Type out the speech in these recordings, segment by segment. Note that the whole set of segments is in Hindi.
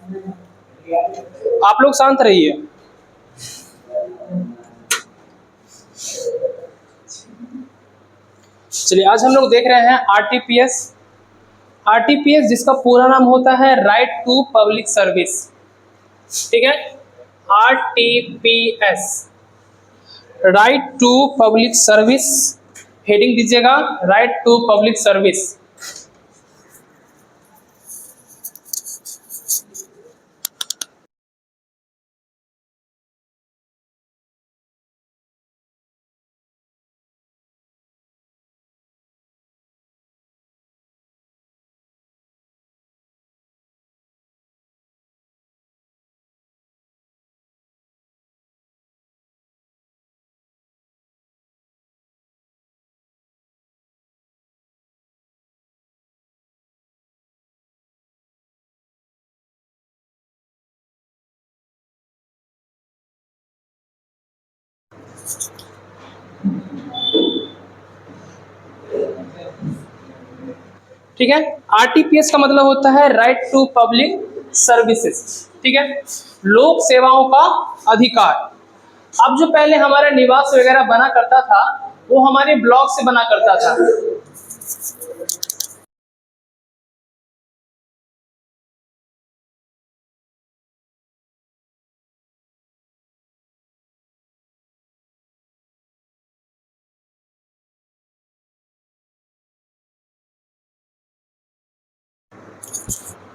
आप लोग शांत रहिए। चलिए, आज हम लोग देख रहे हैं आरटीपीएस। आरटीपीएस जिसका पूरा नाम होता है राइट टू पब्लिक सर्विस, ठीक है। RTPS, right to public service, heading दीजिएगा राइट टू पब्लिक सर्विस। ठीक है, आरटीपीएस का मतलब होता है राइट टू पब्लिक सर्विसेज, ठीक है, लोक सेवाओं का अधिकार। अब जो पहले हमारा निवास वगैरह बना करता था वो हमारे ब्लॉक से बना करता था।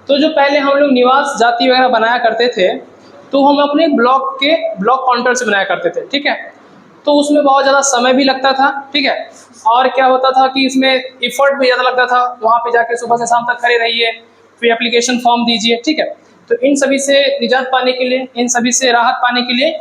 तो जो पहले हम लोग निवास जाति वगैरह बनाया करते थे तो हम अपने ब्लॉक काउंटर से बनाया करते थे, ठीक है। तो उसमें बहुत ज़्यादा समय भी लगता था, ठीक है। और क्या होता था कि इसमें इफर्ट भी ज़्यादा लगता था, वहाँ पे जाके सुबह से शाम तक खड़े रहिए, फिर एप्लीकेशन फॉर्म दीजिए, ठीक है। तो इन सभी से निजात पाने के लिए, इन सभी से राहत पाने के लिए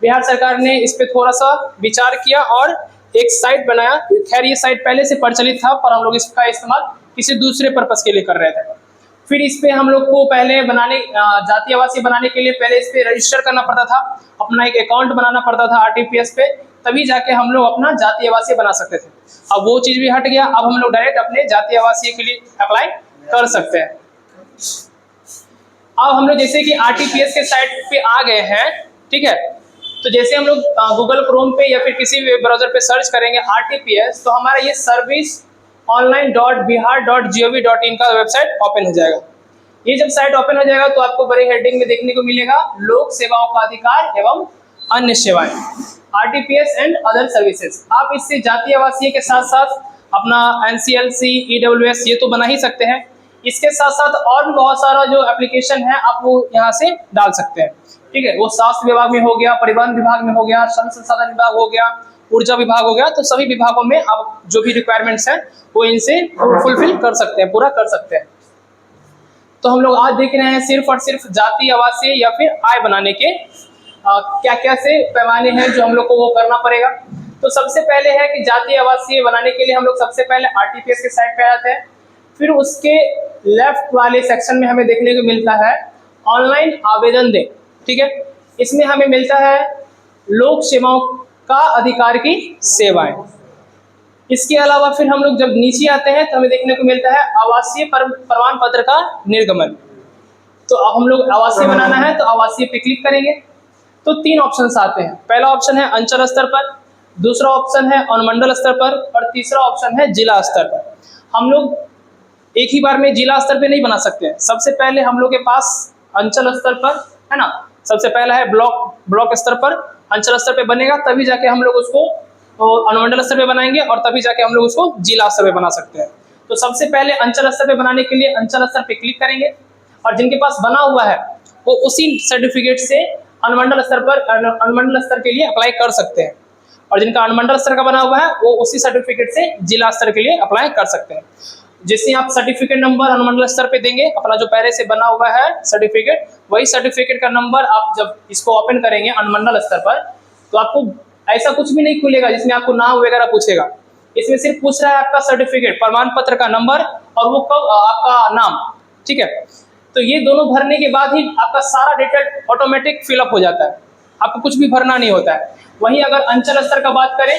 बिहार सरकार ने इस पर थोड़ा सा विचार किया और एक साइट बनाया। खैर ये साइट पहले से प्रचलित था पर हम लोग इसका इस्तेमाल किसी दूसरे पर्पज़ के लिए कर रहे थे। फिर इस पे हम लोग को पहले जाति आवासीय बनाने के लिए पहले इस पे रजिस्टर करना पड़ता था, अपना एक अकाउंट बनाना पड़ता था आरटीपीएस पे, तभी जाके हम लोग अपना जाति आवासीय बना सकते थे। अब वो चीज़ भी हट गया, अब हम लोग डायरेक्ट अपने जाति आवासीय के लिए अप्लाई कर सकते हैं। अब हम लोग जैसे कि आरटीपीएस के साइट पे आ गए हैं, ठीक है। तो जैसे हम लोग गूगल क्रोम पे या फिर किसी भी ब्राउजर पे सर्च करेंगे आरटीपीएस तो हमारा ये सर्विस online.bihar.gov.in का वेबसाइट ओपन हो जाएगा। ये जब साइट ओपन हो जाएगा तो आपको बड़ी हेडिंग में देखने को मिलेगा लोक सेवाओं का अधिकार एवं अन्य सेवाएं, आरटीपीएस एंड अदर सर्विसेज। आप इससे जाति आवासीय के साथ साथ अपना एनसीएलसी, ईडब्ल्यूएस ये तो बना ही सकते हैं। इसके साथ साथ और भी बहुत सारा जो एप्लीकेशन है आप वो यहाँ से डाल सकते हैं, ठीक है। वो स्वास्थ्य विभाग में हो गया, परिवहन विभाग में हो गया, श्रम संसाधन विभाग हो गया, ऊर्जा विभाग हो गया, तो सभी विभागों में आप जो भी रिक्वायरमेंट्स हैं वो इनसे फुलफिल कर सकते हैं, पूरा कर सकते हैं। तो हम लोग आज देख रहे हैं सिर्फ और सिर्फ जाति आवासीय या फिर आय बनाने के क्या क्या से पैमाने हैं जो हम लोग को वो करना पड़ेगा। तो सबसे पहले है कि जाति आवासीय बनाने के लिए हम लोग सबसे पहले आरटीपीएस के साइट पे आते हैं। फिर उसके लेफ्ट वाले सेक्शन में हमें देखने को मिलता है ऑनलाइन आवेदन दें, ठीक है। इसमें हमें मिलता है लोक सेवाओं का अधिकार की सेवाएं। इसके अलावा फिर हम लोग जब नीचे आते हैं तो हमें देखने को मिलता है आवासीय प्रमाण पत्र का निर्गमन। तो अब हम लोग आवासीय बनाना है तो आवासीय पे क्लिक करेंगे तो 3 ऑप्शंस आते हैं। पहला ऑप्शन है अंचल स्तर पर, दूसरा ऑप्शन है अनुमंडल स्तर पर और तीसरा ऑप्शन है जिला स्तर पर। हम लोग एक ही बार में जिला स्तर पे नहीं बना सकते हैं। सबसे पहले हम लोग के पास अंचल स्तर पर है ना, सबसे पहला है ब्लॉक स्तर पर, अंचल स्तर पे बनेगा तभी जाके हम लोग उसको अनुमंडल स्तर पे बनाएंगे और तभी जाके हम लोग उसको जिला स्तर पे बना सकते हैं। तो सबसे पहले अंचल स्तर पे बनाने के लिए अंचल स्तर पे क्लिक करेंगे और जिनके पास बना हुआ है वो उसी सर्टिफिकेट से अनुमंडल स्तर के लिए अप्लाई कर सकते हैं और जिनका अनुमंडल स्तर का बना हुआ है वो उसी सर्टिफिकेट से जिला स्तर के लिए अप्लाई कर सकते हैं। जैसे आप सर्टिफिकेट नंबर अनुमंडल स्तर पे देंगे, अपना जो पहले से बना हुआ है सर्टिफिकेट, वही सर्टिफिकेट का नंबर आप जब इसको ओपन करेंगे अनुमंडल स्तर पर तो आपको ऐसा कुछ भी नहीं खुलेगा जिसमें आपको नाम वगैरह पूछेगा। इसमें सिर्फ पूछ रहा है आपका सर्टिफिकेट, प्रमाण पत्र का नंबर और वो कब आपका नाम, ठीक है। तो ये दोनों भरने के बाद ही आपका सारा डिटेल ऑटोमेटिक फिलअप हो जाता है, आपको कुछ भी भरना नहीं होता है। वहीं अगर अंचल स्तर का बात करें,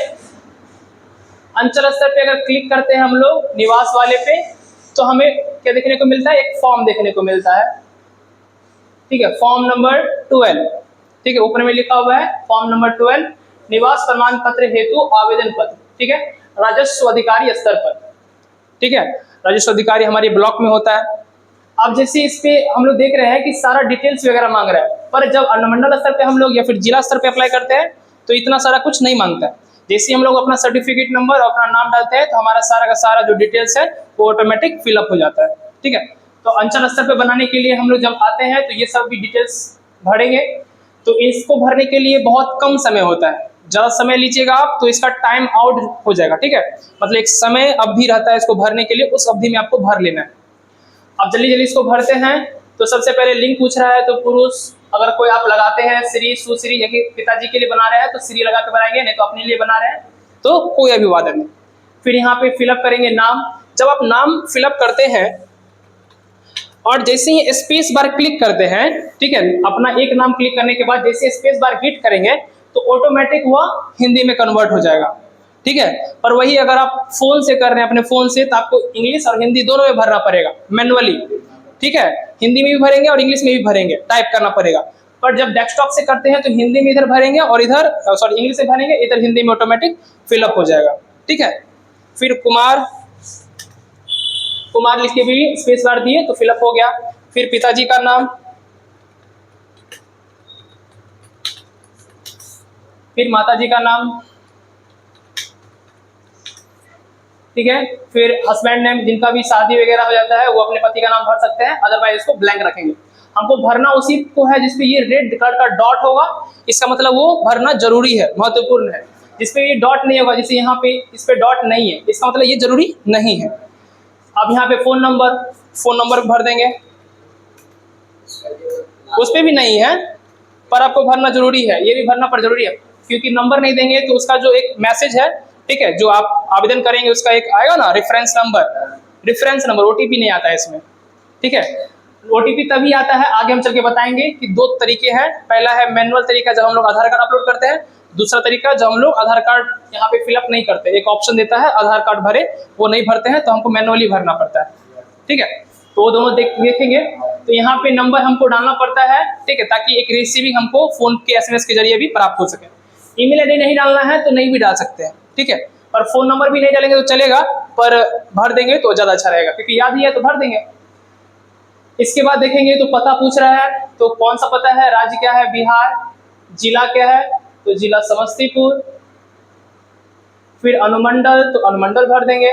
अंचल स्तर पे अगर क्लिक करते हैं हम लोग निवास वाले पे तो हमें क्या देखने को मिलता है, एक फॉर्म देखने को मिलता है। ठीक है, फॉर्म नंबर 12, ठीक है, ऊपर में लिखा हुआ है फॉर्म नंबर 12, निवास प्रमाण पत्र हेतु आवेदन पत्र, ठीक है, राजस्व अधिकारी स्तर पर, ठीक है, राजस्व अधिकारी हमारे ब्लॉक में होता है। अब जैसे इस पे हम लोग देख रहे हैं कि सारा डिटेल्स वगैरह मांग रहा है, पर जब अनुमंडल स्तर पे हम लोग या फिर जिला स्तर पे अप्लाई करते हैं तो इतना सारा कुछ नहीं मांगता है। जैसे हम लोग अपना सर्टिफिकेट नंबर और अपना नाम डालते हैं तो हमारा सारा का सारा जो डिटेल्स है वो ऑटोमेटिक फिलअप हो जाता है, ठीक है। तो अंचल स्तर पे बनाने के लिए हम लोग जब आते हैं तो ये सब भी डिटेल्स भरेंगे, तो इसको भरने के लिए बहुत कम समय होता है, ज़्यादा समय लीजिएगा आप तो इसका टाइम आउट हो जाएगा, ठीक है, मतलब एक समय अवधि रहता है इसको भरने के लिए, उस अवधि में आपको भर लेना है। अब जल्दी जल्दी इसको भरते हैं। तो सबसे पहले लिंग पूछ रहा है, तो पुरुष अगर कोई आप लगाते हैं श्री सुश्री, जैसे पिताजी के लिए बना रहे हैं तो श्री लगा के बनाएंगे, नहीं तो अपने लिए बना रहे हैं तो कोई अभिवादन नहीं। फिर यहाँ पे फिलअप करेंगे नाम। जब आप नाम फिलअप करते हैं और जैसे ही स्पेस बार क्लिक करते हैं, ठीक है, अपना एक नाम क्लिक करने के बाद जैसे स्पेस बार हिट करेंगे तो ऑटोमेटिक वह हिंदी में कन्वर्ट हो जाएगा, ठीक है। पर वही अगर आप फोन से कर रहे हैं अपने फोन से तो आपको इंग्लिश और हिंदी दोनों में भरना पड़ेगा मैनुअली, ठीक है, हिंदी में भी भरेंगे और इंग्लिश में भी भरेंगे, टाइप करना पड़ेगा। पर जब डेस्कटॉप से करते हैं तो हिंदी में इधर भरेंगे और इधर सॉरी इंग्लिश से भरेंगे, इधर हिंदी में ऑटोमेटिक फिलअप हो जाएगा, ठीक है। फिर कुमार, कुमार लिख के भी स्पेस बार दिए तो फिलअप हो गया। फिर पिताजी का नाम, फिर माताजी का नाम, ठीक है। फिर हस्बैंड नेम, जिनका भी शादी वगैरह हो जाता है वो अपने पति का नाम भर सकते हैं, अदरवाइज इसको ब्लैंक रखेंगे। हमको भरना उसी को है जिसपे ये रेड कलर का डॉट होगा, इसका मतलब वो भरना जरूरी है, महत्वपूर्ण है। जिसपे ये डॉट नहीं होगा, जैसे यहाँ पे इस पे डॉट नहीं है, इसका मतलब ये जरूरी नहीं है। अब यहाँ पे फोन नंबर भर देंगे, उस पे भी नहीं है पर आपको भरना जरूरी है, ये भी भरना पर जरूरी है, क्योंकि नंबर नहीं देंगे तो उसका जो एक मैसेज है, ठीक है, जो आप आवेदन करेंगे उसका एक आएगा ना रेफरेंस नंबर, ओटीपी नहीं आता है इसमें, ठीक है। ओटीपी तभी आता है, आगे हम चल के बताएंगे कि दो तरीके हैं। पहला है मैनुअल तरीका जब हम लोग आधार कार्ड अपलोड करते हैं, दूसरा तरीका जब हम लोग आधार कार्ड यहाँ पे फिलअप नहीं करते, एक ऑप्शन देता है आधार कार्ड भरे, वो नहीं भरते हैं तो हमको मैनुअली भरना पड़ता है, ठीक है। तो वो दोनों देखेंगे। तो यहाँ पे नंबर हमको डालना पड़ता है, ठीक है, ताकि एक रिसीविंग हमको फोन के एसएमएस के जरिए भी प्राप्त हो सके। ईमेल आईडी नहीं डालना है तो नहीं भी डाल सकते हैं, ठीक है, पर फोन नंबर भी नहीं डालेंगे तो चलेगा, पर भर देंगे तो ज़्यादा अच्छा रहेगा, क्योंकि याद ही है तो भर देंगे। इसके बाद देखेंगे तो पता पूछ रहा है, तो कौन सा पता है, राज्य क्या है, बिहार, जिला क्या है, तो जिला समस्तीपुर, फिर अनुमंडल तो अनुमंडल भर देंगे,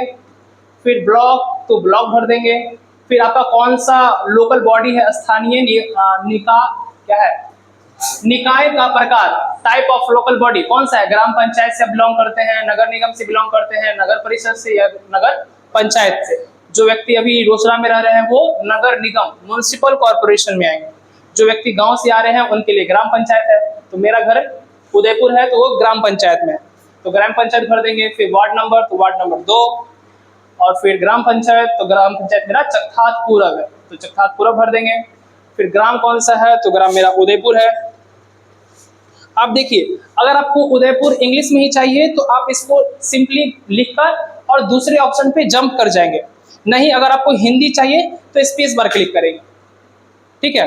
फिर ब्लॉक तो ब्लॉक भर देंगे, फिर आपका कौन सा लोकल बॉडी है, स्थानीय निकाय का प्रकार, टाइप ऑफ लोकल बॉडी कौन सा है, ग्राम पंचायत से बिलोंग करते हैं, नगर निगम से बिलोंग करते हैं, नगर परिषद से या नगर पंचायत से। जो व्यक्ति अभी रोसड़ा में रह रहे हैं वो नगर निगम म्युनिसिपल कॉर्पोरेशन में आएंगे, जो व्यक्ति गांव से आ रहे हैं उनके लिए ग्राम पंचायत है। तो मेरा घर उदयपुर है तो वो ग्राम पंचायत में है, तो ग्राम पंचायत भर देंगे। फिर वार्ड नंबर तो वार्ड नंबर 2, और फिर ग्राम पंचायत तो ग्राम पंचायत मेरा चकथातपुरा है तो चकथातपुरा भर देंगे। फिर ग्राम कौन सा है, तो ग्राम मेरा उदयपुर है। आप देखिए, अगर आपको उदयपुर इंग्लिश में ही चाहिए तो आप इसको सिंपली लिखकर और दूसरे ऑप्शन पे जंप कर जाएंगे, नहीं अगर आपको हिंदी चाहिए तो स्पेस बार क्लिक करेंगे, ठीक है,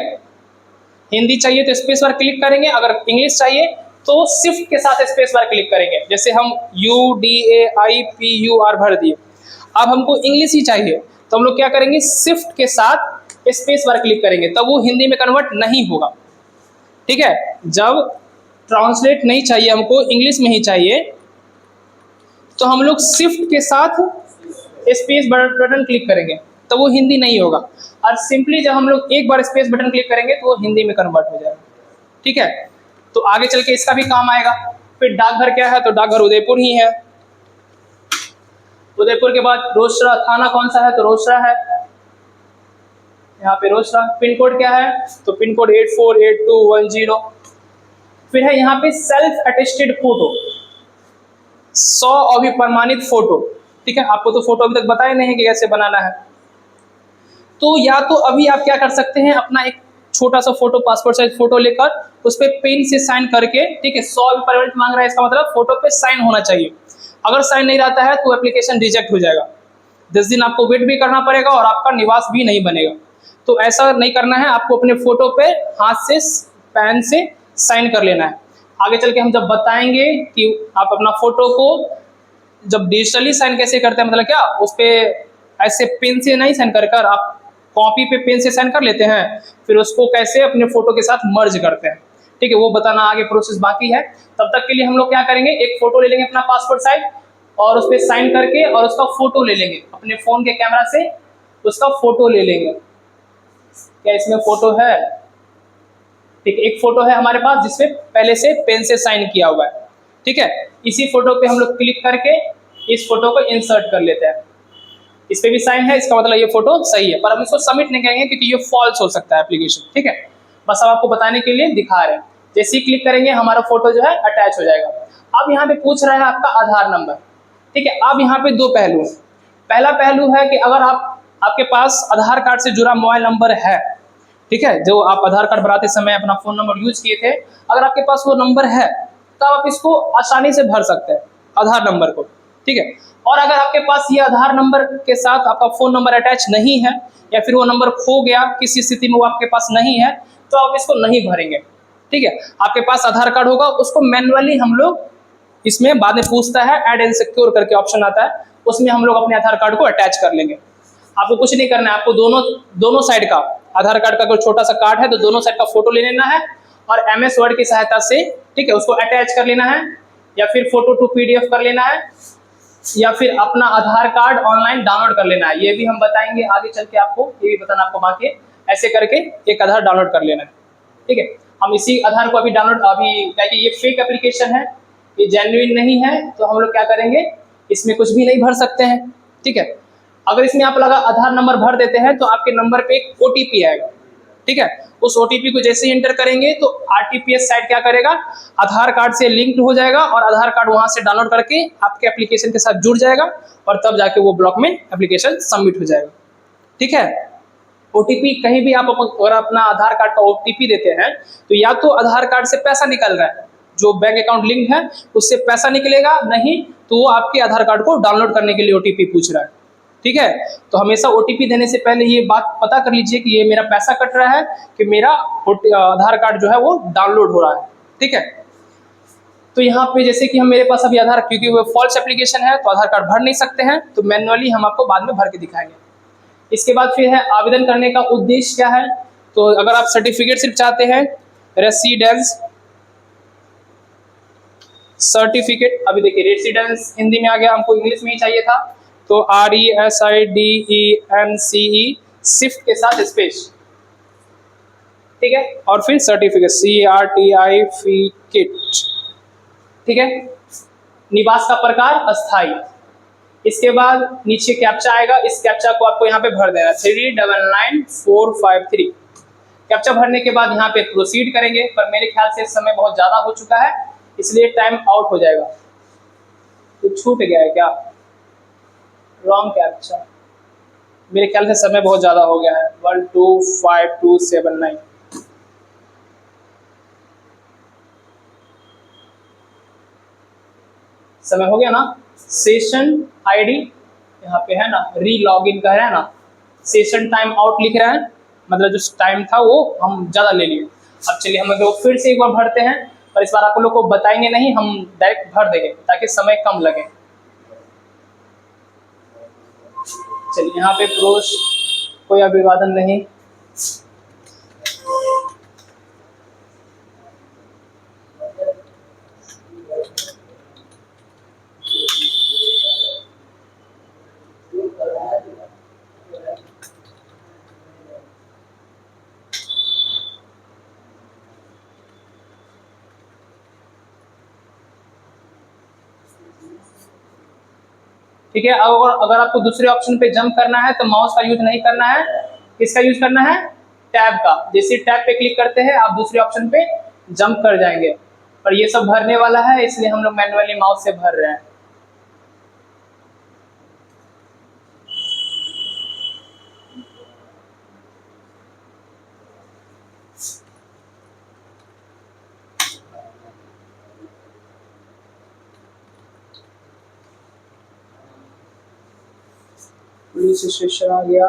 हिंदी चाहिए तो स्पेस बार क्लिक करेंगे, अगर इंग्लिश चाहिए तो शिफ्ट के साथ स्पेस बार क्लिक करेंगे। जैसे हम UDAIPUR भर दिए, अब हमको इंग्लिश ही चाहिए तो हम लोग क्या करेंगे, शिफ्ट के साथ स्पेस बार क्लिक करेंगे, तब वो हिंदी में कन्वर्ट नहीं होगा, ठीक है। जब ट्रांसलेट नहीं चाहिए हमको, इंग्लिश में ही चाहिए, तो हम लोग शिफ्ट के साथ स्पेस बटन क्लिक करेंगे तो वो हिंदी नहीं होगा, और सिंपली जब हम लोग एक बार स्पेस बटन क्लिक करेंगे तो वो हिंदी में कन्वर्ट हो जाएगा, ठीक है। तो आगे चल के इसका भी काम आएगा। फिर डाकघर क्या है, तो डाकघर उदयपुर ही है। उदयपुर के बाद रोसड़ा, थाना कौन सा है, तो रोसड़ा है, यहाँ पे रोसड़ा। पिन कोड क्या है, तो पिन कोड 848210। फिर है यहाँ पे सेल्फ अटेस्टेड फोटो, 100 अभी प्रमाणित फोटो, ठीक है। आपको तो फोटो अभी तक बताया नहीं है कि कैसे बनाना है, तो या तो अभी आप क्या कर सकते हैं, अपना एक छोटा सा फोटो, पासपोर्ट साइज फोटो लेकर उस पर पेन से साइन करके, ठीक है, 100 अभी प्रमाणित मांग रहा है, इसका मतलब फोटो पे साइन होना चाहिए। अगर साइन नहीं रहता है तो एप्लीकेशन रिजेक्ट हो जाएगा, 10 दिन आपको वेट भी करना पड़ेगा और आपका निवास भी नहीं बनेगा। तो ऐसा नहीं करना है, आपको अपने फोटो पे हाथ से पेन से साइन कर लेना है। आगे चल के हम जब बताएंगे कि आप अपना फोटो को जब डिजिटली साइन कैसे करते हैं, मतलब क्या उस पे ऐसे पेन से नहीं साइन कर कर आप कॉपी पे पेन से साइन कर लेते हैं, फिर उसको कैसे अपने फोटो के साथ मर्ज करते हैं, ठीक है, वो बताना आगे प्रोसेस बाकी है। तब तक के लिए हम लोग क्या करेंगे, एक फोटो ले लेंगे अपना पासपोर्ट साइज और उस पर साइन करके और उसका फोटो ले लेंगे अपने फोन के कैमरा से, उसका फोटो ले लेंगे। क्या इसमें फोटो है? ठीक, एक फोटो है हमारे पास जिसमें पहले से पेन से साइन किया हुआ है, ठीक है। इसी फोटो पे हम लोग क्लिक करके इस फोटो को इंसर्ट कर लेते हैं। इस पे भी साइन है, इसका मतलब ये फोटो सही है, पर हम इसको सबमिट नहीं करेंगे क्योंकि ये फॉल्स हो सकता है एप्लीकेशन, ठीक है। बस हम आपको बताने के लिए दिखा रहे हैं। जैसे ही क्लिक करेंगे हमारा फोटो जो है अटैच हो जाएगा। अब यहाँ पे पूछ रहा है आपका आधार नंबर, ठीक है। अब यहाँ पे दो पहलू है। पहला पहलू है कि अगर आपके पास आधार कार्ड से जुड़ा मोबाइल नंबर है, ठीक है, जो आप आधार कार्ड बनाते समय अपना फोन नंबर यूज किए थे, अगर आपके पास वो नंबर है तो आप इसको आसानी से भर सकते हैं आधार नंबर को, ठीक है। और अगर आपके पास ये आधार नंबर के साथ आपका फोन नंबर अटैच नहीं है या फिर वो नंबर खो गया, किसी स्थिति में वो आपके पास नहीं है, तो आप इसको नहीं भरेंगे, ठीक है। आपके पास आधार कार्ड होगा, उसको मैन्युअली हम लोग इसमें बाद में पूछता है ऐड एंड सिक्योर करके ऑप्शन आता है, उसमें हम लोग अपने आधार कार्ड को अटैच कर लेंगे। आपको कुछ नहीं करना है, आपको दोनों साइड का आधार कार्ड का कोई छोटा सा कार्ड है तो दोनों साइड का फोटो ले लेना है और MS वर्ड की सहायता से, ठीक है, उसको अटैच कर लेना है या फिर फोटो टू PDF कर लेना है या फिर अपना आधार कार्ड ऑनलाइन डाउनलोड कर लेना है। ये भी हम बताएंगे आगे चल के आपको, ये भी बताना आपको बाकी है। ऐसे करके एक आधार डाउनलोड कर लेना है, ठीक है। हम इसी आधार को अभी क्या कि ये फेक एप्लीकेशन है, ये जेन्युइन नहीं है, तो हम लोग क्या करेंगे, इसमें कुछ भी नहीं भर सकते हैं, ठीक है। अगर इसमें आप लगा आधार नंबर भर देते हैं तो आपके नंबर पे एक OTP आएगा, ठीक है। उस OTP को जैसे ही एंटर करेंगे तो RTPS साइट क्या करेगा, आधार कार्ड से लिंक्ड हो जाएगा और आधार कार्ड वहां से डाउनलोड करके आपके एप्लीकेशन के साथ जुड़ जाएगा और तब जाके वो ब्लॉक में एप्लीकेशन सबमिट हो जाएगा, ठीक है। OTP कहीं भी आप अगर अपना आधार कार्ड का OTP देते हैं तो या तो आधार कार्ड से पैसा निकल रहा है, जो बैंक अकाउंट लिंक है उससे पैसा निकलेगा, नहीं तो वो आपके आधार कार्ड को डाउनलोड करने के लिए OTP पूछ रहा है, ठीक है। तो हमेशा OTP देने से पहले ये बात पता कर लीजिए कि ये मेरा पैसा कट रहा है कि मेरा आधार कार्ड जो है वो डाउनलोड हो रहा है, ठीक है। तो यहाँ पे जैसे कि हम मेरे पास अभी आधार, क्योंकि वो फॉल्स एप्लीकेशन है तो आधार कार्ड भर नहीं सकते हैं, तो मैन्युअली हम आपको बाद में भर के दिखाएंगे। इसके बाद फिर है आवेदन करने का उद्देश्य क्या है, तो अगर आप सर्टिफिकेट सिर्फ चाहते हैं, रेसिडेंस सर्टिफिकेट, अभी देखिए रेसिडेंस हिंदी में आ गया, हमको इंग्लिश में ही चाहिए था, तो RESIDENCE शिफ्ट के साथ स्पेस, ठीक है, और फिर सर्टिफिकेट CRTIFICATE, ठीक है। निवास का प्रकार अस्थाई। इसके बाद नीचे कैप्चा आएगा, इस कैप्चा को आपको यहाँ पे भर देना 399453। कैप्चा भरने के बाद यहाँ पे प्रोसीड करेंगे, पर मेरे ख्याल से समय बहुत ज़्यादा हो चुका है इसलिए टाइम आउट हो जाएगा। तो छूट गया है क्या, रॉन्ग कैप्चा, मेरे ख्याल से समय बहुत ज़्यादा हो गया है 125279। समय हो गया ना। सेशन ID यहाँ पे है ना, री लॉग इन कह रहा है ना, सेशन टाइम आउट लिख रहा है, मतलब जो टाइम था वो हम ज़्यादा ले लिए। अब चलिए हम लोग फिर से एक बार भरते हैं, पर इस बार आप लोग को बताएंगे नहीं, हम डायरेक्ट भर देंगे ताकि समय कम लगे। चलिए यहाँ पे प्रोस कोई अभिवादन नहीं, ठीक है। अगर आपको दूसरे ऑप्शन पे जंप करना है तो माउस का यूज नहीं करना है, किसका यूज करना है, टैब का। जैसे टैब पे क्लिक करते हैं आप दूसरे ऑप्शन पे जंप कर जाएंगे, पर ये सब भरने वाला है इसलिए हम लोग मैन्युअली माउस से भर रहे हैं। पुलिस स्टेशन आ गया,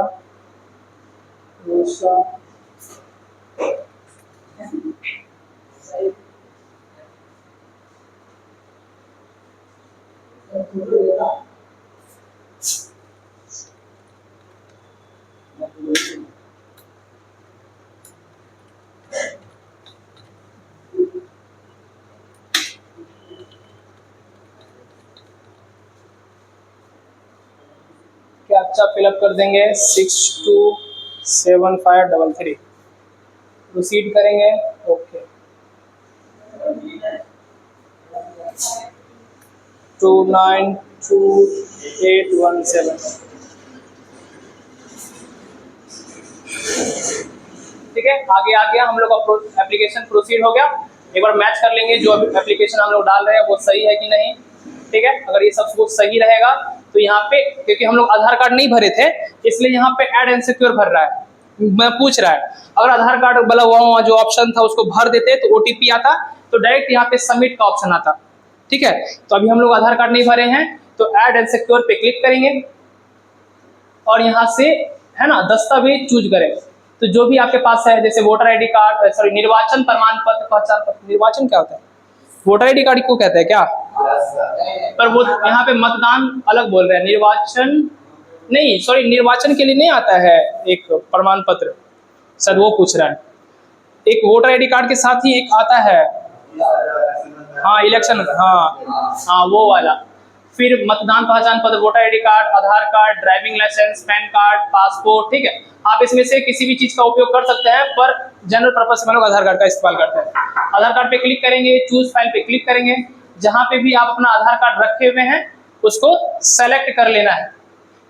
कैप्चा फिलअप कर देंगे 627533, प्रोसीड करेंगे। ओके 292817, ठीक है। आगे आ गया, हम लोग का एप्लीकेशन प्रोसीड हो गया। एक बार मैच कर लेंगे जो एप्लीकेशन हम लोग डाल रहे हैं वो सही है कि नहीं, ठीक है। अगर ये सब कुछ सही रहेगा तो यहाँ पे, क्योंकि हम लोग आधार कार्ड नहीं भरे थे इसलिए यहाँ पे ऐड एंड सिक्योर भर रहा है, मैं पूछ रहा है। अगर आधार कार्ड वाला वहाँ जो ऑप्शन था उसको भर देते तो OTP आता तो डायरेक्ट यहाँ पे सबमिट का ऑप्शन आता, ठीक है। तो अभी हम लोग आधार कार्ड नहीं भरे हैं तो ऐड एंड सिक्योर पे क्लिक करेंगे और यहाँ से है ना दस्तावेज चूज करें। तो जो भी आपके पास है, जैसे वोटर ID कार्ड, सॉरी निर्वाचन प्रमाण पत्र, पहचान पत्र, निर्वाचन क्या होता है, वोटर ID कार्ड को कहते हैं क्या, पर वो यहाँ पे मतदान अलग बोल रहे हैं, निर्वाचन नहीं, सॉरी निर्वाचन के लिए नहीं आता है एक प्रमाण पत्र, सर वो पूछ रहा है। एक वोटर ID कार्ड के साथ ही एक आता है, हाँ इलेक्शन, हाँ वो वाला। फिर मतदान पहचान पत्र, voter ID card, Aadhaar card, driving licence, PAN card, passport, ठीक है। आप इसमें से किसी भी चीज का उपयोग कर सकते हैं, पर जनरल पर्पस से हम लोग आधार कार्ड का इस्तेमाल करते हैं। आधार कार्ड पे क्लिक करेंगे, चूज फाइल पे क्लिक करेंगे, जहां पे भी आप अपना आधार कार्ड रखे हुए हैं उसको सेलेक्ट कर लेना है।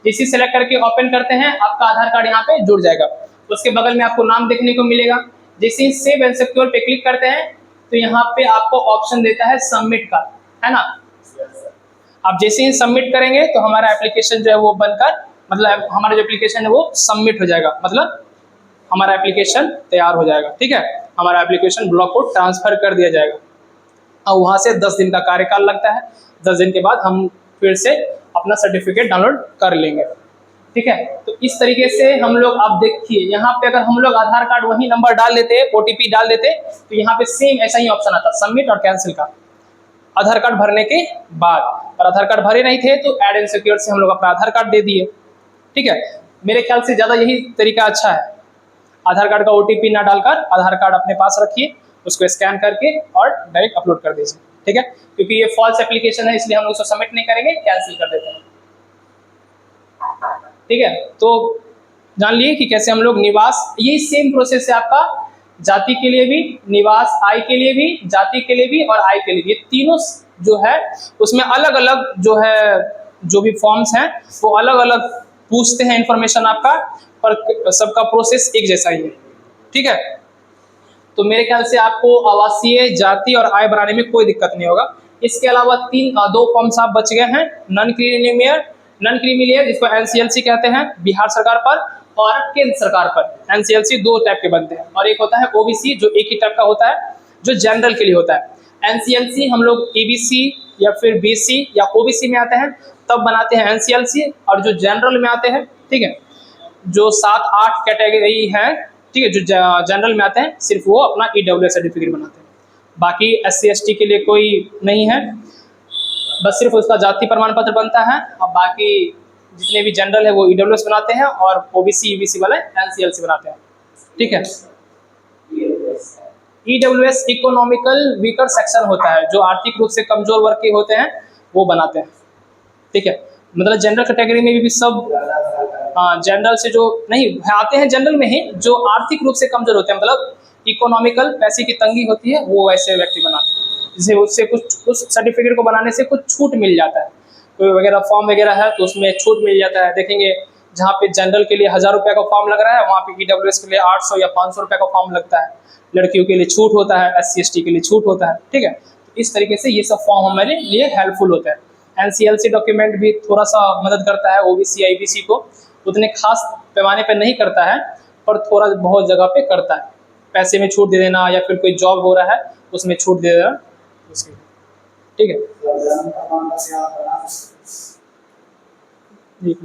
इसी सेलेक्ट करके ओपन करते हैं, आपका आधार कार्ड यहाँ पे जुड़ जाएगा। उसके बगल में आपको नाम देखने को मिलेगा। जैसे ही सेव एंड सिक्योर पे क्लिक करते हैं तो यहाँ पे आपको ऑप्शन देता है सबमिट का, है ना। आप जैसे ही सबमिट करेंगे तो हमारा एप्लीकेशन जो है वो बनकर, मतलब हमारा जो एप्लीकेशन है वो सबमिट हो जाएगा, मतलब हमारा एप्लीकेशन तैयार हो जाएगा, ठीक है। हमारा एप्लीकेशन ब्लॉक को ट्रांसफर कर दिया जाएगा और वहाँ से 10 दिन का कार्यकाल लगता है। 10 दिन के बाद हम फिर से अपना सर्टिफिकेट डाउनलोड कर लेंगे, ठीक है। तो इस तरीके से हम लोग, आप देखिए यहाँ पे अगर हम लोग आधार कार्ड वही नंबर डाल देते, OTP डाल देते तो यहाँ पे सेम ऐसा ही ऑप्शन आता सबमिट और कैंसिल का, आधार कार्ड भरने के बाद। और आधार कार्ड भरे नहीं थे तो ऐड एंड सिक्योर से हम लोग अपना आधार कार्ड दे दिए, ठीक है। मेरे ख्याल से ज़्यादा यही तरीका अच्छा है, आधार कार्ड का OTP ना डालकर आधार कार्ड अपने पास रखिए, उसको स्कैन करके और डायरेक्ट अपलोड कर दीजिए, ठीक है। क्योंकि ये फॉल्स एप्लीकेशन है इसलिए हम लोग उसको सबमिट नहीं करेंगे, कैंसिल कर देते हैं, ठीक है। तो जान लिए कि कैसे हम लोग निवास, यही सेम प्रोसेस है आपका, जाति के लिए भी, निवास, आय के लिए भी, जाति के लिए भी और आय के लिए भी, ये तीनों जो है उसमें अलग अलग जो है, जो भी फॉर्म्स हैं वो अलग अलग पूछते हैं इन्फॉर्मेशन आपका, पर सबका प्रोसेस एक जैसा ही है, ठीक है। तो मेरे ख्याल से आपको आवासीय, जाति और आय बनाने में कोई दिक्कत नहीं होगा। इसके अलावा 2 फॉर्म्स आप बच गए हैं, नॉन क्रीमी लेयर जिसको NCLC कहते हैं बिहार सरकार पर, और केंद्र सरकार पर। NCLC 2 टाइप के बनते हैं, और एक होता है OBC जो एक ही टाइप का होता है, जो जनरल के लिए होता है। NCLC हम लोग EBC या फिर BC या OBC में आते हैं तब बनाते हैं NCLC, और जो जनरल में आते हैं, ठीक है, जो 7-8 कैटेगरी है, ठीक है, जो जनरल में आते हैं सिर्फ वो अपना EWS सर्टिफिकेट बनाते हैं। बाकी SC ST के लिए कोई नहीं है, बस सिर्फ उसका जाति प्रमाण पत्र बनता है, और बाकी जितने भी जनरल है वो EWS बनाते हैं, और OBC EBC वाले NCLC बनाते हैं, ठीक है। EWS इकोनॉमिकल वीकर सेक्शन होता है, जो आर्थिक रूप से कमजोर वर्ग के होते हैं वो बनाते हैं, ठीक है। मतलब जनरल कैटेगरी में भी सब, जनरल से जो नहीं आते हैं जनरल में ही, जो आर्थिक रूप से कमजोर होते हैं, मतलब इकोनॉमिकल, पैसे की तंगी होती है, वो वैसे व्यक्ति बनाते हैं, जिसे उससे कुछ उस सर्टिफिकेट को बनाने से कुछ छूट मिल जाता है, कोई वगैरह फॉर्म वगैरह है तो उसमें छूट मिल जाता है। देखेंगे जहाँ पे जनरल के लिए 1000 रुपये का फॉर्म लग रहा है, वहाँ पे EWS के लिए 800 या 500 रुपये का फॉर्म लगता है। लड़कियों के लिए छूट होता है, SC ST के लिए छूट होता है, ठीक है। तो इस तरीके से ये सब फॉर्म हमारे लिए हेल्पफुल होता है। NCLC डॉक्यूमेंट भी थोड़ा सा मदद करता है OBC या EBC को, उतने खास पैमाने पर नहीं करता है, पर थोड़ा बहुत जगह पे करता है। पैसे में छूट दे देना, या फिर कोई जॉब हो रहा है उसमें छूट दे देना, ठीक है।